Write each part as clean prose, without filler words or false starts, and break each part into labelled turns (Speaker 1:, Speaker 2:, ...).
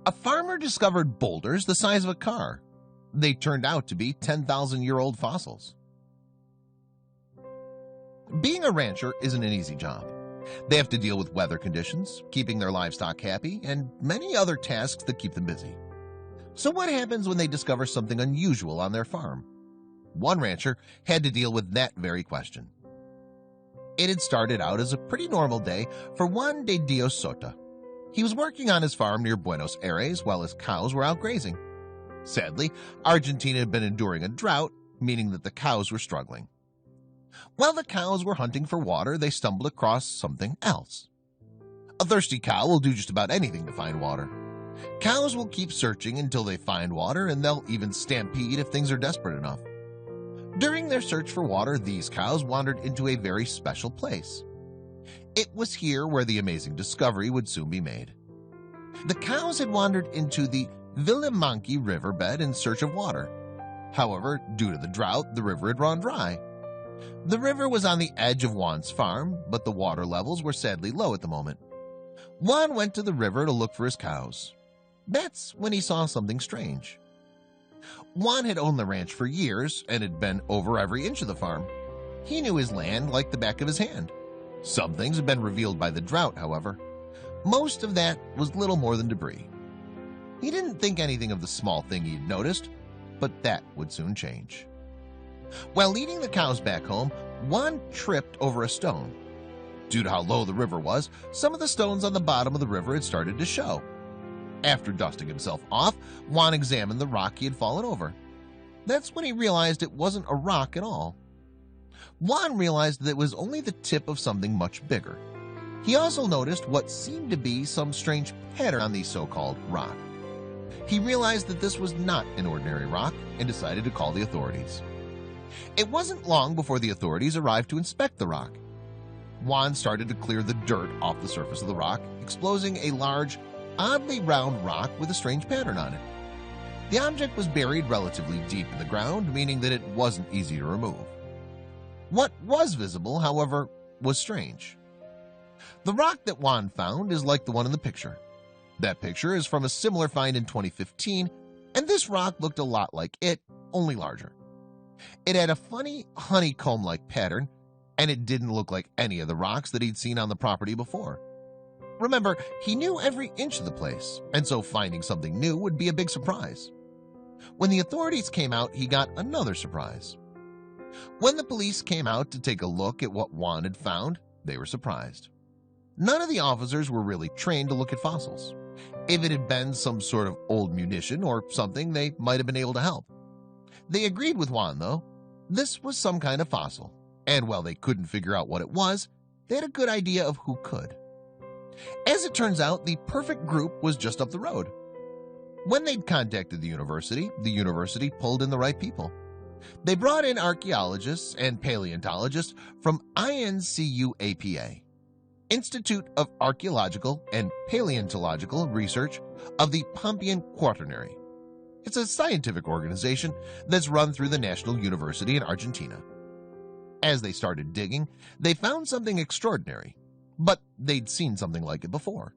Speaker 1: A farmer discovered boulders the size of a car. They turned out to be 10,000-year-old fossils. Being a rancher isn't an easy job. They have to deal with weather conditions, keeping their livestock happy, and many other tasks that keep them busy. So what happens when they discover something unusual on their farm? One rancher had to deal with that very question. It had started out as a pretty normal day for Juan de Dios Sota. He was working on his farm near Buenos Aires while his cows were out grazing. Sadly, Argentina had been enduring a drought, meaning that the cows were struggling. While the cows were hunting for water, they stumbled across something else. A thirsty cow will do just about anything to find water. Cows will keep searching until they find water, and they'll even stampede if things are desperate enough. During their search for water, these cows wandered into a very special place. It was here where the amazing discovery would soon be made. The cows had wandered into the Villamanqui riverbed in search of water. However, due to the drought, the river had run dry. The river was on the edge of Juan's farm, but the water levels were sadly low at the moment. Juan went to the river to look for his cows. That's when he saw something strange. Juan had owned the ranch for years and had been over every inch of the farm. He knew his land like the back of his hand. Some things had been revealed by the drought, however. Most of that was little more than debris. He didn't think anything of the small thing he'd noticed, but that would soon change. While leading the cows back home, Juan tripped over a stone. Due to how low the river was, some of the stones on the bottom of the river had started to show. After dusting himself off, Juan examined the rock he had fallen over. That's when he realized it wasn't a rock at all. Juan realized that it was only the tip of something much bigger. He also noticed what seemed to be some strange pattern on the so-called rock. He realized that this was not an ordinary rock and decided to call the authorities. It wasn't long before the authorities arrived to inspect the rock. Juan started to clear the dirt off the surface of the rock, exposing a large, oddly round rock with a strange pattern on it. The object was buried relatively deep in the ground, meaning that it wasn't easy to remove. What was visible, however, was strange. The rock that Juan found is like the one in the picture. That picture is from a similar find in 2015, and this rock looked a lot like it, only larger. It had a funny honeycomb-like pattern, and it didn't look like any of the rocks that he'd seen on the property before. Remember, he knew every inch of the place, and so finding something new would be a big surprise. When the authorities came out, he got another surprise. When the police came out to take a look at what Juan had found, they were surprised. None of the officers were really trained to look at fossils. If it had been some sort of old munition or something, they might have been able to help. They agreed with Juan, though. This was some kind of fossil, and while they couldn't figure out what it was, they had a good idea of who could. As it turns out, the perfect group was just up the road. When they'd contacted the university pulled in the right people. They brought in archaeologists and paleontologists from INCUAPA, Institute of Archaeological and Paleontological Research of the Pampean Quaternary. It's a scientific organization that's run through the National University in Argentina. As they started digging, they found something extraordinary, but they'd seen something like it before.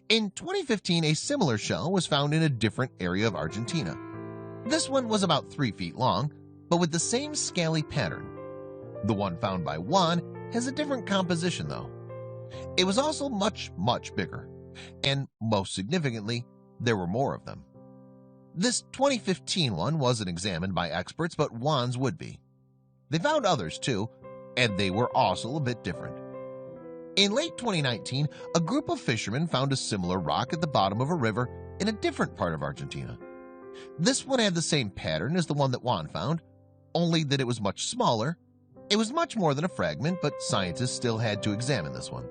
Speaker 1: In 2015, a similar shell was found in a different area of Argentina. This one was about 3 feet long, but with the same scaly pattern. The one found by Juan has a different composition, though. It was also much bigger, and most significantly, there were more of them. This 2015 one wasn't examined by experts, but Juan's would be. They found others too, and they were also a bit different. In late 2019, a group of fishermen found a similar rock at the bottom of a river in a different part of Argentina. This one had the same pattern as the one that Juan found, only that it was much smaller. It was much more than a fragment, but scientists still had to examine this one.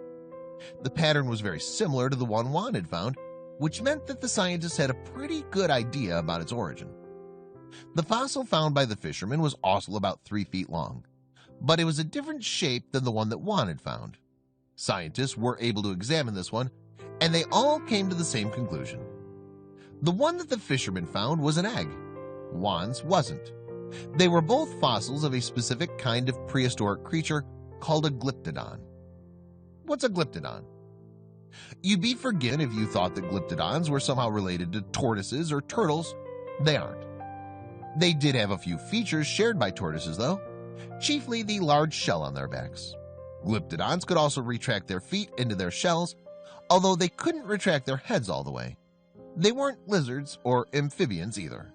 Speaker 1: The pattern was very similar to the one Juan had found, which meant that the scientists had a pretty good idea about its origin. The fossil found by the fishermen was also about 3 feet long, but it was a different shape than the one that Juan had found. Scientists were able to examine this one, and they all came to the same conclusion. The one that the fishermen found was an egg. Juan's wasn't. They were both fossils of a specific kind of prehistoric creature called a glyptodon. What's a glyptodon? You'd be forgiven if you thought that glyptodons were somehow related to tortoises or turtles. They aren't. They did have a few features shared by tortoises, though, chiefly the large shell on their backs. Glyptodons could also retract their feet into their shells, although they couldn't retract their heads all the way. They weren't lizards or amphibians either.